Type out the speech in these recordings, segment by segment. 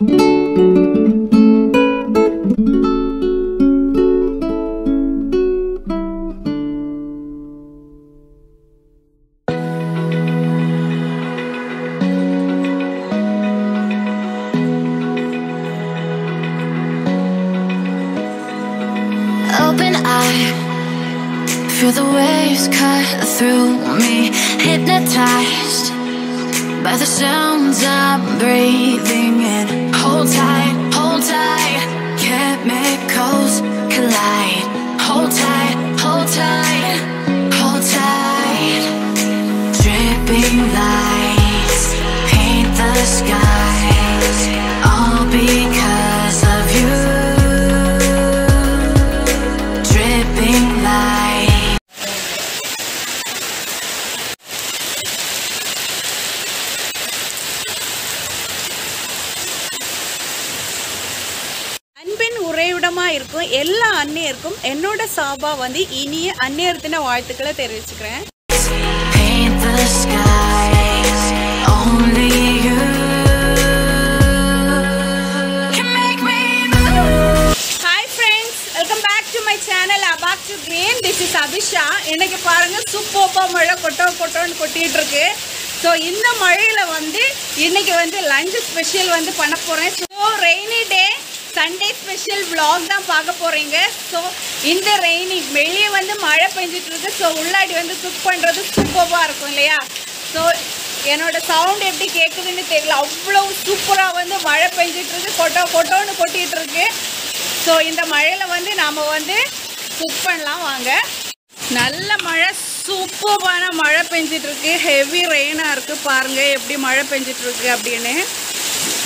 Open eye, feel the waves cut through me, hypnotized by the sounds I'm breathing in. Hold tight, chemicals collide. Hold tight, hold tight, hold tight. Dripping lights paint the skies, all because of you. Dripping light. அன்பின் உறைவிடமா இருக்கும் எல்லா அன்னியருக்கும் என்னோட சாபா வந்து இனிய அன்னியர் தின வாழ்த்துக்களை தெரிவிச்சுக்கிறேன். Paint the skies, only you can make me move. Hi friends, welcome back to my channel Abactive. This is Abisha. இன்னைக்கு பாருங்க சூப்பரா மழை கொட்டோன்னு கொட்டிட்டு இருக்கு. ஸோ இந்த மழையில் வந்து இன்னைக்கு வந்து லஞ்ச் ஸ்பெஷல் வந்து பண்ண போகிறேன். So rainy day Sunday special vlog தான் பார்க்க போகிறீங்க. ஸோ இந்த ரெய்னி வெளியே வந்து மழை பெஞ்சிட்டு இருக்கு. ஸோ உள்ளாடி வந்து குக் பண்ணுறது சூப்பராக இருக்கும் இல்லையா? ஸோ என்னோட சவுண்ட் எப்படி கேட்குதுன்னு தெரியல, அவ்வளோ சூப்பராக வந்து மழை பெஞ்சிட்டு இருக்கு, கொட்டோன்னு கொட்டிகிட்டு இருக்கு. ஸோ இந்த மழையில் வந்து நாம் வந்து குக் பண்ணலாம் வாங்க. நல்ல மழை, சூப்பரான மழை பெஞ்சிட்ருக்கு, ஹெவி ரெயினாக இருக்குது. பாருங்கள் எப்படி மழை பெஞ்சிட்ருக்கு அப்படின்னு.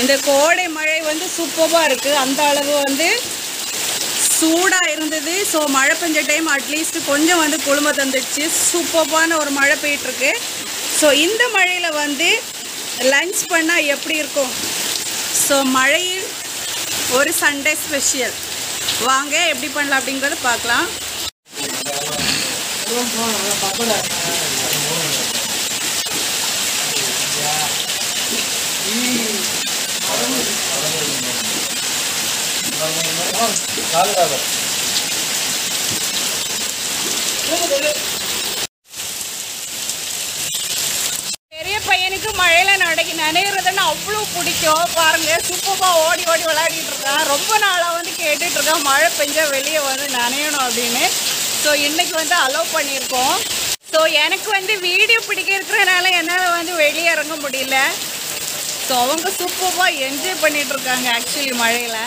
இந்த கோடை மழை வந்து சூப்பராக இருக்குது, அந்த அளவு வந்து சூடாக இருந்தது. ஸோ மழை பெஞ்ச டைம் அட்லீஸ்ட் கொஞ்சம் வந்து குளுமை தந்துடுச்சு. சூப்பரான ஒரு மழை போயிட்டுருக்கு. ஸோ இந்த மழையில் வந்து லஞ்ச் பண்ணால் எப்படி இருக்கும்? ஸோ மழையில் ஒரு சண்டே ஸ்பெஷல் வாங்க எப்படி பண்ணலாம் அப்படிங்கிறத பார்க்கலாம். பெரிய பையனுக்கு மழையில நனைகிறதுன்னு அவ்வளோ பிடிக்கும். பாருங்க சூப்பரா ஓடி விளையாடிட்டு இருக்கான். ரொம்ப நாளாக வந்து கேட்டுட்டு இருக்கான் மழை பெஞ்சா வெளியே வந்து நனையணும் அப்படின்னு. ஸோ இன்னைக்கு வந்து அலோவ் பண்ணியிருக்கோம். ஸோ எனக்கு வந்து வீடியோ பிடிக்க இருக்கிறதுனால என்னால் வந்து வெளியே இறங்க முடியல. ஸோ அவங்க சூப்பராக என்ஜாய் பண்ணிட்டு இருக்காங்க ஆக்சுவலி மழையில்.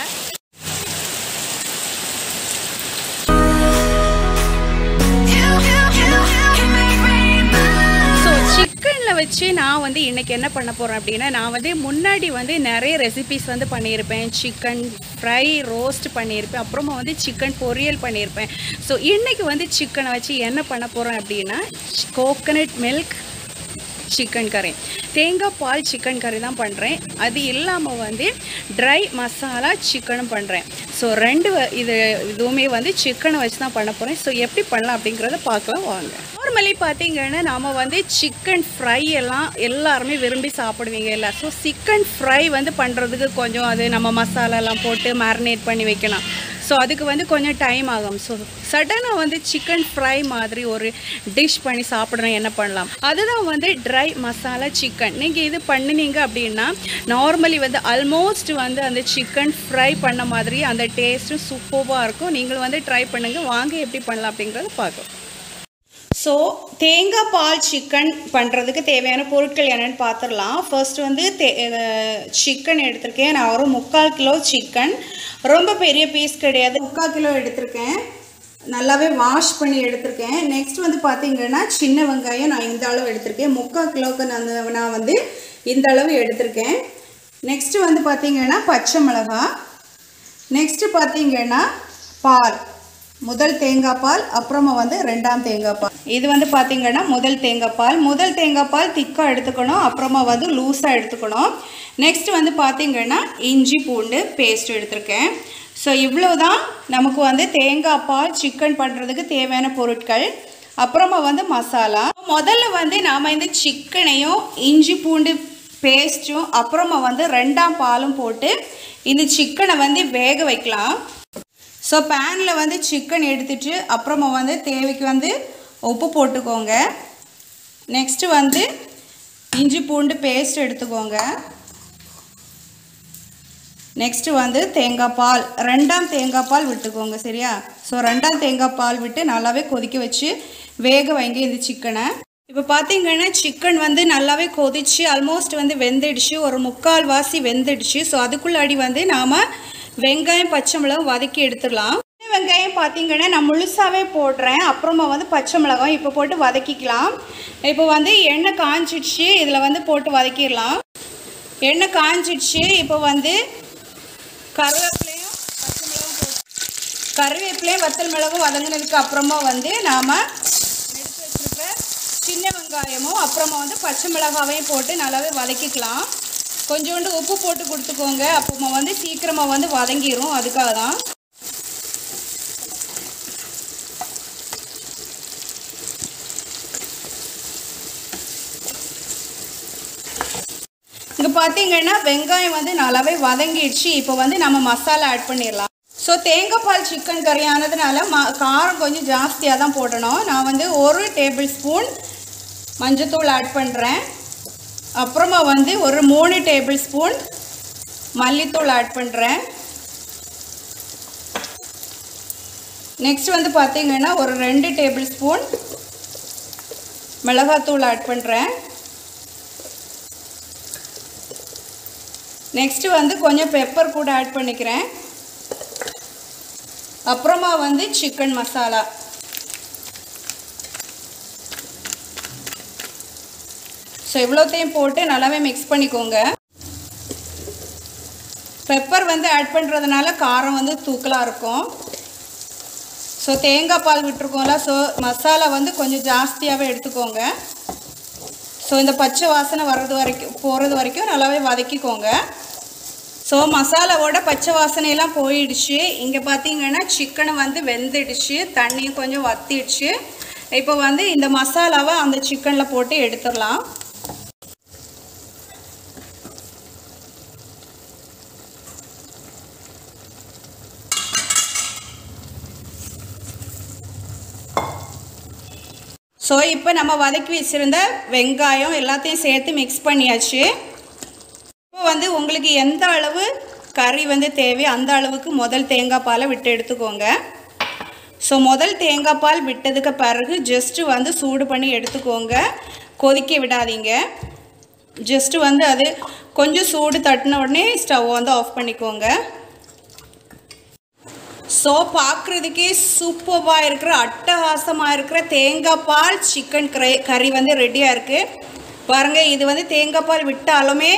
சிக்கனில் வச்சு நான் வந்து இன்றைக்கி என்ன பண்ண போகிறேன் அப்படின்னா, நான் வந்து முன்னாடி வந்து நிறைய ரெசிபீஸ் வந்து பண்ணியிருப்பேன். சிக்கன் ஃப்ரை, ரோஸ்ட் பண்ணியிருப்பேன், அப்புறமா வந்து சிக்கன் பொரியல் பண்ணியிருப்பேன். ஸோ இன்றைக்கி வந்து சிக்கனை வச்சு என்ன பண்ண போகிறேன் அப்படின்னா, கோகனட் மில்க் சிக்கன் கறி, தேங்காய் பால் சிக்கன் கறி தான் பண்ணுறேன். அது இல்லாமல் வந்து ட்ரை மசாலா சிக்கனும் பண்ணுறேன். ஸோ இதுவுமே வந்து சிக்கனை வச்சு தான் பண்ண போகிறேன். ஸோ எப்படி பண்ணலாம் அப்படிங்கிறத பார்க்கலாம் வாங்க. நார்மலி பார்த்தீங்கன்னா நாம் வந்து சிக்கன் ஃப்ரை எல்லாருமே விரும்பி சாப்பிடுவீங்க இல்லை? ஸோ சிக்கன் ஃப்ரை வந்து பண்ணுறதுக்கு கொஞ்சம் அது நம்ம மசாலாலாம் போட்டு மேரினேட் பண்ணி வைக்கலாம். ஸோ அதுக்கு வந்து கொஞ்சம் டைம் ஆகும். ஸோ சடனாக வந்து சிக்கன் ஃப்ரை மாதிரி ஒரு டிஷ் பண்ணி சாப்பிட்றேன், என்ன பண்ணலாம்? அதுதான் வந்து ட்ரை மசாலா சிக்கன். நீங்கள் இது பண்ணினீங்க அப்படின்னா நார்மலி வந்து ஆல்மோஸ்ட் வந்து அந்த சிக்கன் ஃப்ரை பண்ண மாதிரி அந்த டேஸ்ட்டும் சூப்பராக இருக்கும். நீங்களும் வந்து ட்ரை பண்ணுங்கள். வாங்க எப்படி பண்ணலாம் அப்படிங்கிறத பார்க்கலாம். ஸோ தேங்காய் பால் சிக்கன் பண்ணுறதுக்கு தேவையான பொருட்கள் என்னென்னு பார்த்துடலாம். ஃபர்ஸ்ட் வந்து சிக்கன் எடுத்திருக்கேன். நான் ஒரு 3/4 கிலோ சிக்கன், ரொம்ப பெரிய பீஸ் கிடையாது, 3/4 கிலோ எடுத்திருக்கேன். நல்லாவே வாஷ் பண்ணி எடுத்திருக்கேன். நெக்ஸ்ட் வந்து பார்த்திங்கன்னா சின்ன வெங்காயம் நான் இந்த அளவு எடுத்திருக்கேன். 3/4 கிலோவுக்கு நான் வந்து இந்த அளவு எடுத்திருக்கேன். நெக்ஸ்ட்டு வந்து பார்த்திங்கன்னா பச்சை மிளகாய், நெக்ஸ்ட்டு பார்த்திங்கன்னா பால், முதல் தேங்காய் பால், அப்புறமா வந்து 2ஆம் தேங்காய் பால். இது வந்து பார்த்திங்கன்னா முதல் தேங்காய் பால் திக்காக எடுத்துக்கணும், அப்புறமா வந்து லூஸாக எடுத்துக்கணும். நெக்ஸ்ட் வந்து பார்த்திங்கன்னா இஞ்சி பூண்டு பேஸ்ட் எடுத்திருக்கேன். ஸோ இவ்வளோ தான் நமக்கு வந்து தேங்காய் பால் சிக்கன் பண்ணுறதுக்கு தேவையான பொருட்கள். அப்புறமா வந்து மசாலா. முதல்ல வந்து நாம் இந்த சிக்கனையும் இஞ்சி பூண்டு பேஸ்ட்டும் அப்புறமா வந்து 2ஆம் பாலும் போட்டு இந்த சிக்கனை வந்து வேக வைக்கலாம். ஸோ பேனில் வந்து சிக்கன் எடுத்துட்டு அப்புறமா வந்து தேவைக்கு வந்து உப்பு போட்டுக்கோங்க. நெக்ஸ்ட்டு வந்து இஞ்சி பூண்டு பேஸ்ட் எடுத்துக்கோங்க. நெக்ஸ்ட்டு வந்து தேங்காய் பால் 2ஆம் தேங்காய் பால் விட்டுக்கோங்க. சரியா? ஸோ 2ஆம் தேங்காய் பால் விட்டு நல்லாவே கொதிக்க வச்சு வேக வைங்க இந்த சிக்கனை. இப்போ பார்த்தீங்கன்னா சிக்கன் வந்து நல்லாவே கொதிச்சு ஆல்மோஸ்ட் வந்து வெந்துடுச்சு, ஒரு 3/4 வாசி வெந்துடுச்சு. ஸோ அதுக்குள்ளாடி வந்து நாம் வெங்காயம் பச்சை மிளகாய் வதக்கி எடுத்துடலாம். வெங்காயம் பார்த்தீங்கன்னா நான் முழுசாகவே போடுறேன். அப்புறமா வந்து பச்சை மிளகாய் இப்போ போட்டு வதக்கிக்கலாம். இப்போ வந்து எண்ணெய் காஞ்சிடுச்சு, இதில் வந்து போட்டு வதக்கிடலாம். எண்ணெய் காஞ்சிடுச்சு. இப்போ வந்து கருவேப்பிலையும் வத்தல் மிளகும் வதங்கினதுக்கு அப்புறமா வந்து நாம் எடுத்து வச்சுருக்க சின்ன வெங்காயமும் அப்புறமா வந்து பச்சை மிளகாவையும் போட்டு நல்லாவே வதக்கிக்கலாம். கொஞ்சோண்டு உப்பு போட்டு கொடுத்துக்கோங்க, அப்புறமா வந்து சீக்கிரமாக வந்து வதங்கிடும், அதுக்காக தான். இங்கே பார்த்தீங்கன்னா வெங்காயம் வந்து நல்லாவே வதங்கிடுச்சு. இப்போ வந்து நம்ம மசாலா ஆட் பண்ணிடலாம். ஸோ தேங்காய் பால் சிக்கன் கறி ஆனதுனால காரம் கொஞ்சம் ஜாஸ்தியாக தான் போடணும். நான் வந்து 1 டேபிள் ஸ்பூன் மஞ்சத்தூள் ஆட் பண்ணுறேன். அப்புறமா வந்து ஒரு 3 டேபிள் ஸ்பூன் மல்லித்தூள் ஆட் பண்ணுறேன். நெக்ஸ்ட் வந்து பார்த்தீங்கன்னா ஒரு 2 டேபிள் ஸ்பூன் மிளகாத்தூள் ஆட் பண்ணுறேன். நெக்ஸ்ட்டு வந்து கொஞ்சம் பெப்பர் கூட ஆட் பண்ணிக்கிறேன். அப்புறமா வந்து சிக்கன் மசாலா. ஸோ இவ்வளோத்தையும் போட்டு நல்லாவே மிக்ஸ் பண்ணிக்கோங்க. பெப்பர் வந்து ஆட் பண்ணுறதுனால காரம் வந்து தூக்கலாக இருக்கும். ஸோ தேங்காய் பால் விட்டுருக்கோம்ல, ஸோ மசாலா வந்து கொஞ்சம் ஜாஸ்தியாகவே எடுத்துக்கோங்க. ஸோ இந்த பச்சை வாசனை போகிறது வரைக்கும் நல்லாவே வதக்கிக்கோங்க. ஸோ மசாலாவோட பச்சை வாசனையெல்லாம் போயிடுச்சு. இங்கே பார்த்தீங்கன்னா சிக்கனை வந்து வெந்துடுச்சு, தண்ணியும் கொஞ்சம் வத்திடுச்சு. இப்போ வந்து இந்த மசாலாவை அந்த சிக்கனில் போட்டு எடுத்துடலாம். ஸோ இப்போ நம்ம வதக்கி வச்சுருந்த வெங்காயம் எல்லாத்தையும் சேர்த்து மிக்ஸ் பண்ணியாச்சு. இப்போ வந்து உங்களுக்கு எந்த அளவு கறி வந்து தேவை அந்த அளவுக்கு முதல் தேங்காய் பாலை விட்டு எடுத்துக்கோங்க. ஸோ முதல் தேங்காய் பால் விட்டதுக்கு பிறகு ஜஸ்ட்டு வந்து சூடு பண்ணி எடுத்துக்கோங்க, கொதிக்க விடாதீங்க. ஜஸ்ட்டு வந்து அது கொஞ்சம் சூடு தட்டின உடனே ஸ்டவ் வந்து ஆஃப் பண்ணிக்கோங்க. ஸோ பார்க்குறதுக்கே சூப்பராக இருக்கிற அட்டகாசமாக இருக்கிற தேங்காய் பால் சிக்கன் கறி வந்து ரெடியாக இருக்குது. பாருங்கள், இது வந்து தேங்காய் பால் விட்டாலுமே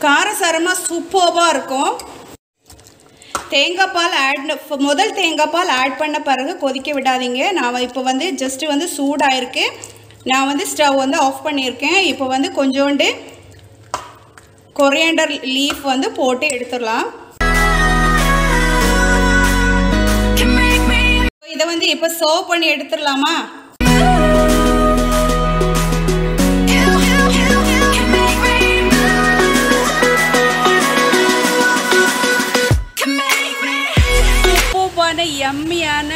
காரசாரமாக சூப்பராக இருக்கும். தேங்காய் பால் முதல் தேங்காய் பால் ஆட் பண்ண பிறகு கொதிக்க விடாதீங்க. நான் இப்போ வந்து ஜஸ்ட்டு வந்து சூடாயிருக்கு, நான் வந்து ஸ்டவ் வந்து ஆஃப் பண்ணியிருக்கேன். இப்போ வந்து கொஞ்சோண்டு கொரியாண்டர் லீஃப் வந்து போட்டு எடுத்துடலாம். இதை வந்து இப்போ சர்வ் பண்ணி எடுத்துடலாமா? சூப்பரான யம்மியான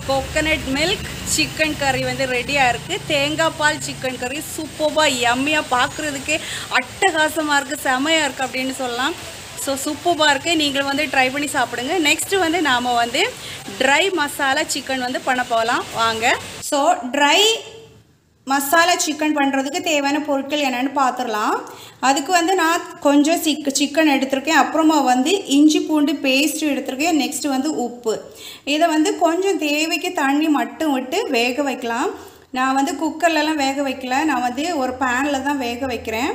கோகனட் மில்க் சிக்கன் கறி வந்து ரெடியாக இருக்குது. தேங்காய் பால் சிக்கன் கறி சூப்பராக யம்மியாக, பார்க்குறதுக்கே அட்டகாசமாக இருக்குது, செமையாக இருக்குது அப்படின்னு சொல்லலாம். ஸோ சூப்பராக இருக்குது, நீங்கள் வந்து ட்ரை பண்ணி சாப்பிடுங்க. நெக்ஸ்ட்டு வந்து நாம் வந்து ட்ரை மசாலா சிக்கன் வந்து பண்ண போகலாம் வாங்க. ஸோ ட்ரை மசாலா சிக்கன் பண்ணுறதுக்கு தேவையான பொருட்கள் என்னென்னு பார்த்துடலாம். அதுக்கு வந்து நான் கொஞ்சம் சிக்கன் எடுத்திருக்கேன், அப்புறமா வந்து இஞ்சி பூண்டு பேஸ்ட்டு எடுத்திருக்கேன், நெக்ஸ்ட்டு வந்து உப்பு. இதை வந்து கொஞ்சம் தேவைக்கு தண்ணி மட்டும் விட்டு வேக வைக்கலாம். நான் வந்து குக்கர்லலாம் வேக வைக்கல, நான் வந்து ஒரு பேனில் தான் வேக வைக்கிறேன்.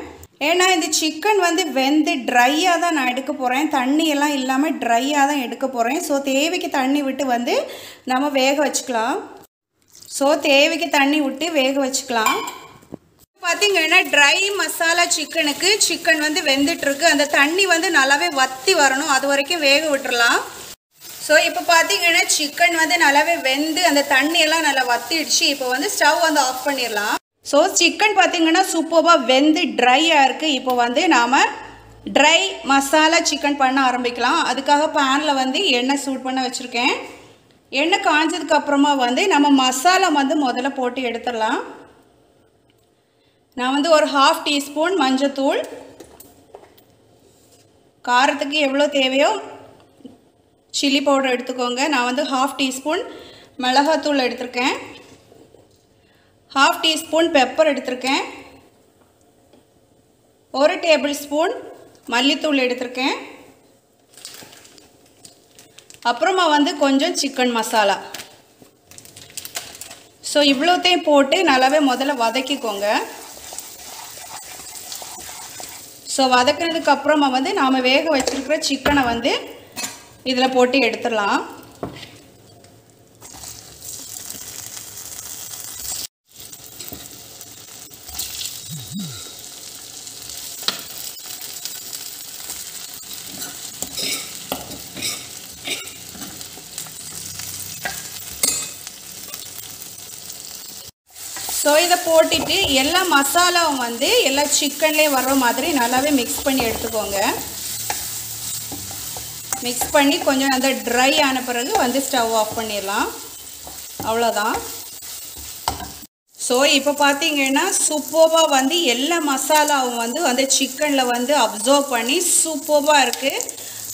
ஏன்னா இந்த சிக்கன் வந்து வெந்து ட்ரையாக தான் நான் எடுக்க போகிறேன், தண்ணியெல்லாம் இல்லாமல் ட்ரையாக தான் எடுக்க போகிறேன். ஸோ தேவைக்கு தண்ணி விட்டு வந்து நம்ம வேக வச்சுக்கலாம். ஸோ தேவைக்கு தண்ணி விட்டு வேக வச்சுக்கலாம். பார்த்திங்கன்னா ட்ரை மசாலா சிக்கனுக்கு சிக்கன் வந்து வெந்துட்டுருக்கு, அந்த தண்ணி வந்து நல்லாவே வற்றி வரணும், அது வரைக்கும் வேக விட்டுறலாம். ஸோ இப்போ பார்த்திங்கன்னா சிக்கன் வந்து நல்லாவே வெந்து அந்த தண்ணியெல்லாம் நல்லா வற்றிடுச்சு. இப்போ வந்து ஸ்டவ் வந்து ஆஃப் பண்ணிடலாம். ஸோ சிக்கன் பார்த்திங்கன்னா சூப்பராக வெந்து ட்ரையாக இருக்குது. இப்போ வந்து நாம் ட்ரை மசாலா சிக்கன் பண்ண ஆரம்பிக்கலாம். அதுக்காக பேனில் வந்து எண்ணெய் சூட் பண்ண வச்சுருக்கேன். எண்ணெய் காஞ்சதுக்கப்புறமா வந்து நம்ம மசாலா வந்து முதல்ல போட்டு எடுத்துடலாம். நான் வந்து ஒரு 1/2 டீஸ்பூன் மஞ்சத்தூள், காரத்துக்கு எவ்வளோ தேவையோ சில்லி பவுடர் எடுத்துக்கோங்க. நான் வந்து 1/2 டீஸ்பூன் மிளகாத்தூள் எடுத்திருக்கேன், 1/2 டீஸ்பூன் பெப்பர் எடுத்திருக்கேன், 1 டேபிள் ஸ்பூன் மல்லித்தூள் எடுத்திருக்கேன், அப்புறமா வந்து கொஞ்சம் சிக்கன் மசாலா. ஸோ இவ்வளோத்தையும் போட்டு நல்லாவே முதல்ல வதக்கிக்கோங்க. ஸோ வதக்கினதுக்கு அப்புறமா வந்து நாம் வேக வச்சுருக்கிற சிக்கனை வந்து இதில் போட்டு எடுத்துடலாம். ஸோ இதை போட்டுட்டு எல்லா மசாலாவும் வந்து எல்லா சிக்கன்லேயே வர்ற மாதிரி நல்லாவே மிக்ஸ் பண்ணி எடுத்துக்கோங்க. மிக்ஸ் பண்ணி கொஞ்சம் அந்த ட்ரை ஆன பிறகு வந்து ஸ்டவ் ஆஃப் பண்ணிடலாம். அவ்வளோதான். ஸோ இப்போ பார்த்தீங்கன்னா சூப்பராக வந்து எல்லா மசாலாவும் வந்து அந்த சிக்கனில் வந்து அப்சர்வ் பண்ணி சூப்பராக இருக்குது.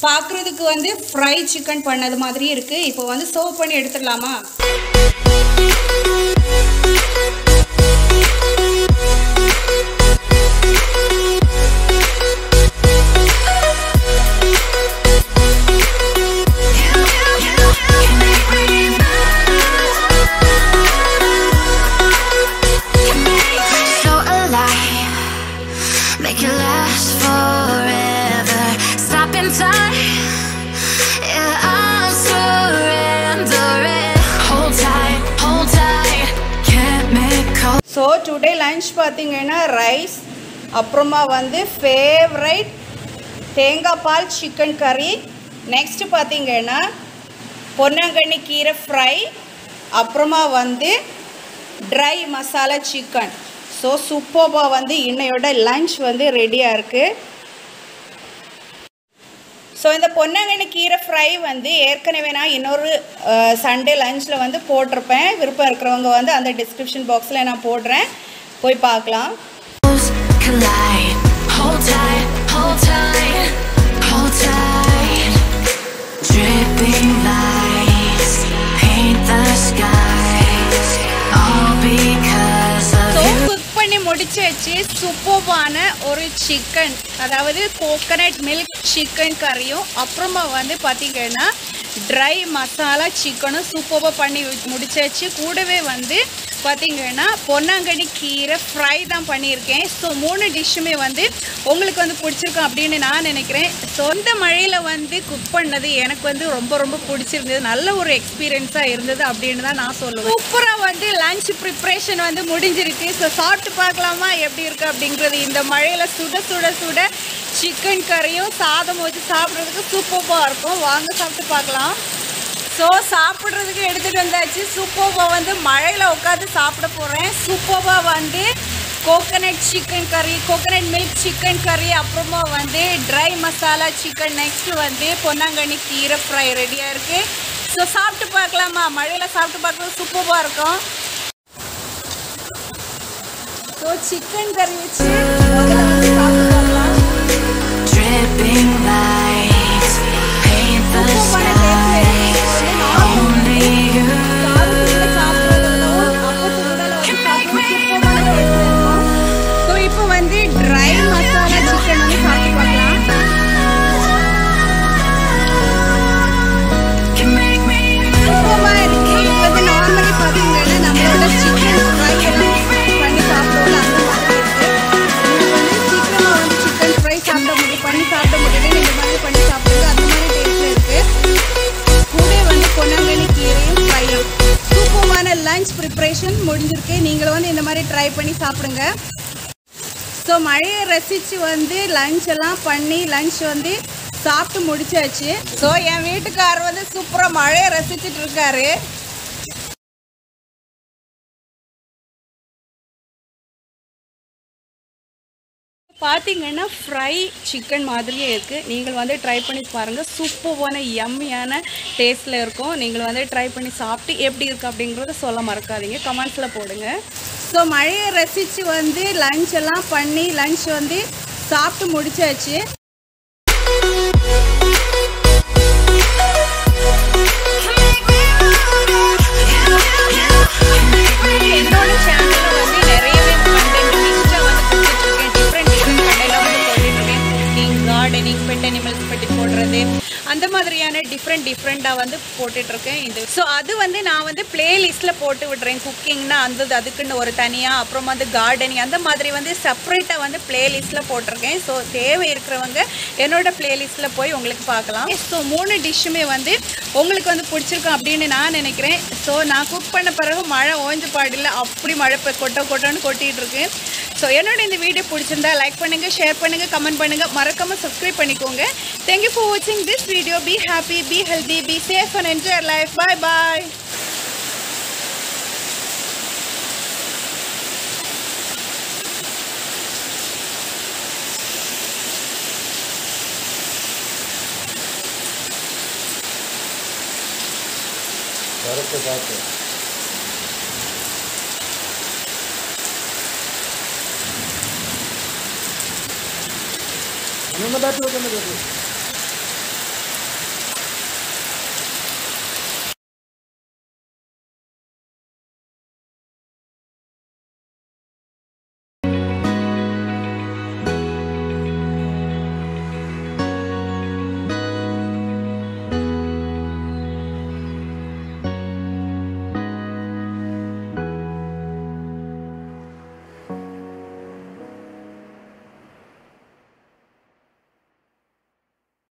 பார்க்குறதுக்கு வந்து ஃப்ரை சிக்கன் பண்ணது மாதிரி இருக்குது. இப்போ வந்து சர்வ் பண்ணி எடுத்துடலாமா? Make it last forever. Stop in time. Yeah, I'm surrendering. Hold tight, hold tight. Chemical. So today lunch பார்த்தீங்கன்னா ரைஸ், அப்புறமா வந்து ஃபேவரைட் தேங்காய் பால் சிக்கன் கறி, நெக்ஸ்ட் பார்த்தீங்கன்னா பொன்னாங்கண்ணி கீரை ஃப்ரை, அப்புறமா வந்து ட்ரை மசாலா சிக்கன். ஸோ சூப்பராக வந்து இன்னையோட லன்ச் வந்து ரெடியாக இருக்குது. ஸோ இந்த பொன்னாங்கண்ணி கீரை ஃப்ரை வந்து ஏற்கனவே நான் இன்னொரு சண்டே லன்ச்சில் வந்து போட்டிருப்பேன். விருப்பம் இருக்கிறவங்க வந்து அந்த டிஸ்கிரிப்ஷன் பாக்ஸில் நான் போடுறேன், போய் பார்க்கலாம். Collide. Hold tight, hold tight, hold tight. Dripping lights paint the skies. All because of so you. Cook பண்ணி முடிச்சு வச்சு சூப்பரான ஒரு சிக்கன், அதாவது கோகனட் மில்க் சிக்கன் கறியும், அப்புறமா வந்து பார்த்திங்கன்னா ட்ரை மசாலா சிக்கனும் சூப்பராக பண்ணி முடிச்சாச்சு. கூடவே வந்து பார்த்திங்கன்னா பொன்னாங்கண்ணி கீரை ஃப்ரை தான் பண்ணியிருக்கேன். ஸோ 3 டிஷ்ஷுமே வந்து உங்களுக்கு வந்து பிடிச்சிருக்கும் அப்படின்னு நான் நினைக்கிறேன். ஸோ இந்த மழையில் வந்து குக் பண்ணது எனக்கு வந்து ரொம்ப ரொம்ப பிடிச்சிருந்தது. நல்ல ஒரு எக்ஸ்பீரியன்ஸாக இருந்தது அப்படின்னு தான் நான் சொல்லுவேன். சூப்பராக வந்து லன்ச் ப்ரிப்ரேஷன் வந்து முடிஞ்சிருக்கு. ஸோ சாப்பிட்டு பார்க்கலாமா எப்படி இருக்குது அப்படிங்கிறது. இந்த மழையில் சுட சுட சுட சிக்கன் கறியும் சாதம் வச்சு சாப்பிட்றதுக்கு சூப்பராக இருக்கும். வாங்க சாப்பிட்டு பார்க்கலாம். ஸோ சாப்பிட்றதுக்கு எடுத்துகிட்டு வந்தாச்சு. சூப்பராக வந்து மழையில் உட்காந்து சாப்பிட போகிறேன். சூப்பராக வந்து கோகனட் சிக்கன் கறி, கோகனட் மில்க் சிக்கன் கறி, அப்புறமா வந்து ட்ரை மசாலா சிக்கன், நெக்ஸ்ட்டு வந்து பொன்னாங்கண்ணி கீரை ஃப்ரை ரெடியாக இருக்குது. ஸோ சாப்பிட்டு பார்க்கலாமா? மழையில் சாப்பிட்டு பார்க்குறது சூப்பராக இருக்கும். ஸோ சிக்கன் கறி வச்சு முதல்ல வந்து சாப்பிட்டு பார்க்கலாம். Dripping lights paint the skies. Only you so இப்போ வந்து ட்ரை மசாலா சிக்கன் வந்து சாப்பிட்டு பார்க்கலாம். can make me சூப்பராக இருக்கு. இது வந்து நார்மலி பார்த்தீங்கன்னா நம்மளோட சிக்கன் ஃப்ரை எல்லாம் பண்ணி சாப்பிடுவோம் அந்த மாதிரி இருக்குது. உங்களுக்கு வந்து சீக்கிரமாக வந்து சிக்கன் ஃப்ரை சாப்பிட முடியும், பண்ணி சாப்பிட முடியல, இந்த மாதிரி பண்ணி சாப்பிடுறது அந்த மாதிரி டேஸ்ட்டில் இருக்குது. கூட வந்து பொன்னாங்கண்ணி கீரையும் ஃப்ரையும். சூப்பரான லன்ச் ப்ரிப்ரேஷன் முடிஞ்சிருக்கு. நீங்களும் வந்து இந்த மாதிரி ட்ரை பண்ணி சாப்பிடுங்க. ஸோ மழையை ரசித்து வந்து லன்ச் எல்லாம் பண்ணி லன்ச் வந்து சாப்பிட்டு முடிச்சாச்சு. ஸோ என் வீட்டுக்காரர் வந்து சூப்பராக மழையை ரசிச்சுட்டு இருக்காரு. பார்த்தீங்கன்னா ஃப்ரை சிக்கன் மாதிரியே இருக்குது. நீங்கள் வந்து ட்ரை பண்ணி பாருங்கள். சூப்பரான யம்மியான டேஸ்ட்டில் இருக்கும். நீங்கள் வந்து ட்ரை பண்ணி சாப்பிட்டு எப்படி இருக்குது அப்படிங்கிறத சொல்ல மறக்காதீங்க, கமெண்ட்ஸில் போடுங்க. ஸோ மழையை ரசித்து வந்து லஞ்ச் எல்லாம் பண்ணி லஞ்ச் வந்து சாப்பிட்டு முடிச்சாச்சு. என்னோட சேனலில் வந்து நிறையவே கண்டென்ட் மிக்ஸ்டாக வந்து கொடுத்துட்ருக்கேன். டிஃப்ரெண்ட் கண்டென்ட்டாக வந்து போட்டுட்ருக்கேன். குக்கிங், கார்டனிங், பெட் அனிமல்ஸ் பற்றி போடுறது, அந்த மாதிரியான டிஃப்ரெண்ட்டாக வந்து போட்டுட்ருக்கேன். ஸோ அது வந்து நான் வந்து பிளேலிஸ்ட்டில் போட்டு விடுறேன். குக்கிங்னா அதுக்குன்னு ஒரு தனியாக, அப்புறம் வந்து கார்டனிங் அந்த மாதிரி வந்து செப்பரேட்டாக வந்து பிளேலிஸ்ட்டில் போட்டிருக்கேன். ஸோ தேவை இருக்கிறவங்க என்னோட பிளேலிஸ்ட்டில் போய் உங்களுக்கு பார்க்கலாம். ஸோ 3 டிஷ்ஷுமே வந்து உங்களுக்கு வந்து பிடிச்சிருக்கும் அப்படின்னு நான் நினைக்கிறேன். ஸோ நான் குக் பண்ண பிறகு மழை ஓஞ்ச பாடில்லை, அப்படி மழை கொட்டன்னு கொட்டிகிட்டு இருக்கு. ஸோ என்னோட இந்த வீடியோ பிடிச்சிருந்தா லைக் பண்ணுங்கள், ஷேர் பண்ணுங்கள், கமெண்ட் பண்ணுங்கள், மறக்காமல் சப்ஸ்கிரைப் பண்ணிக்கோங்க. Thank you for watching this video. Be happy, be healthy, be safe and enjoy your life. Bye bye. Ano na dapat ko na